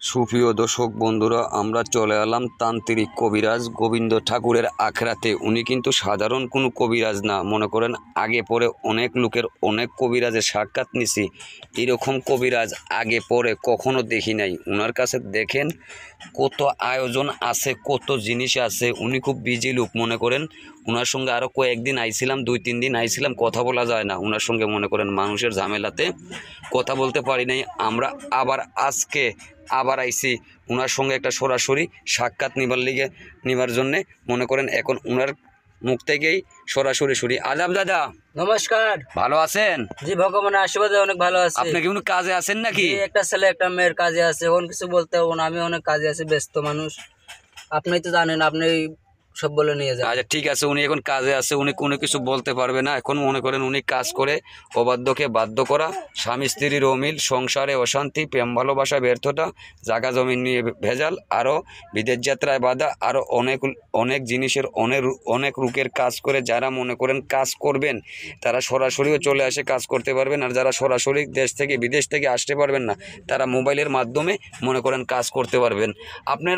সুপ্রিয় দর্শক বন্ধুরা, আমরা চলে এলাম তান্ত্রিক কবিরাজ গোবিন্দ ঠাকুরের আখড়াতে। উনি কিন্তু সাধারণ কোনো কবিরাজ না, মনে করেন আগে পরে অনেক লোকের অনেক কবিরাজের সাক্ষাৎ নিছি, এরকম কবিরাজ আগে পরে কখনো দেখি নাই। ওনার কাছে দেখেন কত আয়োজন আছে, কত জিনিস আছে। উনি খুব বিজি লোক, মনে করেন ওনার সঙ্গে আরও কয়েকদিন আইছিলাম, 2-3 দিন আইছিলাম, কথা বলা যায় না ওনার সঙ্গে, মনে করেন মানুষের ঝামেলাতে কথা বলতে পারি নাই। আমরা আজকে আবার আইছি ওনার সঙ্গে একটা সরাসরি সাক্ষাৎ নিবার জন্যে, মনে করেন এখন ওনার মুখ থেকেই সরাসরি শুনি। আদাব দাদা, নমস্কার। ভালো আছেন? জি, ভগবানের আশীর্বাদে অনেক ভালো আছি। আপনি কি কোনো কাজে আছেন নাকি? একটা ছেলে একটা মেয়ের কাজে আছে, অন্য কিছু বলতে হবে না। আমি অনেক কাজে আছি, ব্যস্ত মানুষ, আপনি তো জানেন, আপনি সব বলে নিয়ে যান। আচ্ছা ঠিক আছে, উনি এখন কাজে আছে, উনি কোনো কিছু বলতে পারবে না এখন। মনে করেন উনি কাজ করে অবাধ্যকে বাধ্য করা, স্বামী স্ত্রীর অমিল, সংসারে অশান্তি, প্রেম ভালোবাসা ব্যর্থতা, জায়গা জমি নিয়ে ভেজাল, আরও বিদেশ যাত্রায় বাধা, আরও অনেক জিনিসের অনেক রূপের কাজ করে। যারা মনে করেন কাজ করবেন তারা সরাসরিও চলে আসে কাজ করতে পারবেন, আর যারা সরাসরি দেশ থেকে বিদেশ থেকে আসতে পারবেন না তারা মোবাইলের মাধ্যমে মনে করেন কাজ করতে পারবেন। আপনার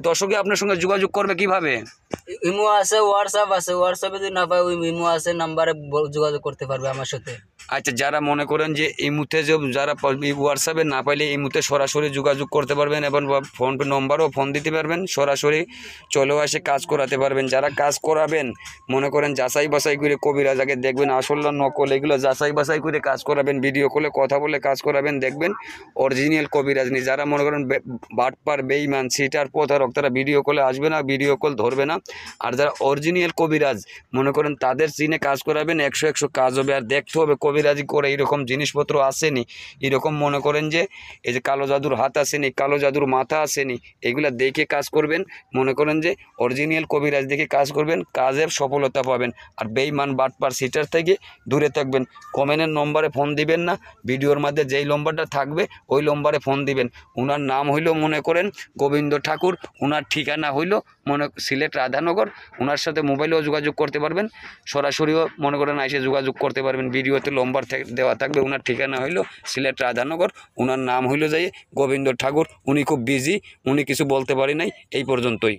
দর্শকে আপনার সঙ্গে যোগাযোগ করবে কিভাবে? ইমো আছে, হোয়াটসঅ্যাপ আছে। হোয়াটসঅ্যাপে যদি না পাই, ওই ইমো আছে, নাম্বারে যোগাযোগ করতে পারবে আমার সাথে। আচ্ছা, যারা মনে করেন যে এই মুহূর্তে যারা হোয়াটসঅ্যাপে না পাইলে এই মুহূর্তে সরাসরি যোগাযোগ করতে পারবেন এবং ফোন নম্বরও ফোন দিতে পারবেন, সরাসরি চলেও এসে কাজ করাতে পারবেন। যারা কাজ করাবেন মনে করেন যাচাই বাছাই করে কবিরাজ আগে দেখবেন আসল না নকল, এগুলো যাচাই বাছাই করে কাজ করাবেন। ভিডিও কলে কথা বলে কাজ করাবেন, দেখবেন অরিজিনাল কবিরাজ নেই। যারা মনে করেন বাটপার, বেইমান, সিটার, প্রতারক, তারা ভিডিও কলে আসবে না, ভিডিও কল ধরবে না। আর যারা অরিজিনাল কবিরাজ মনে করেন তাদের চিনে কাজ করাবেন, 100 কাজ হবে। আর দেখতে হবে কবিরাজি করে এরকম জিনিসপত্র আসেনি, এরকম মনে করেন যে এই যে কালো জাদুর হাত আসেনি, কালো জাদুর মাথা আসেনি, এগুলা দেখে কাজ করবেন। মনে করেন যে অরিজিনাল কবিরাজ দেখে কাজ করবেন, কাজের সফলতা পাবেন। আর বেইমান, বাটপার, সিটার থেকে দূরে থাকবেন। কমেন্টের নম্বরে ফোন দিবেন না, ভিডিওর মধ্যে যেই নম্বরটা থাকবে ওই নম্বরে ফোন দিবেন। ওনার নাম হইল মনে করেন গোবিন্দ ঠাকুর, ওনার ঠিকানা হইল সিলেট রাধানগর। ওনার সাথে মোবাইলেও যোগাযোগ করতে পারবেন, সরাসরিও মনে করেন এসে যোগাযোগ করতে পারবেন। ভিডিওতে নম্বর দেওয়া থাকবে। ওনার ঠিকানা হইল সিলেট রাধানগর, ওনার নাম হইল যাই গোবিন্দ ঠাকুর। উনি খুব বিজি, উনি কিছু বলতে পারি নাই, এই পর্যন্তই।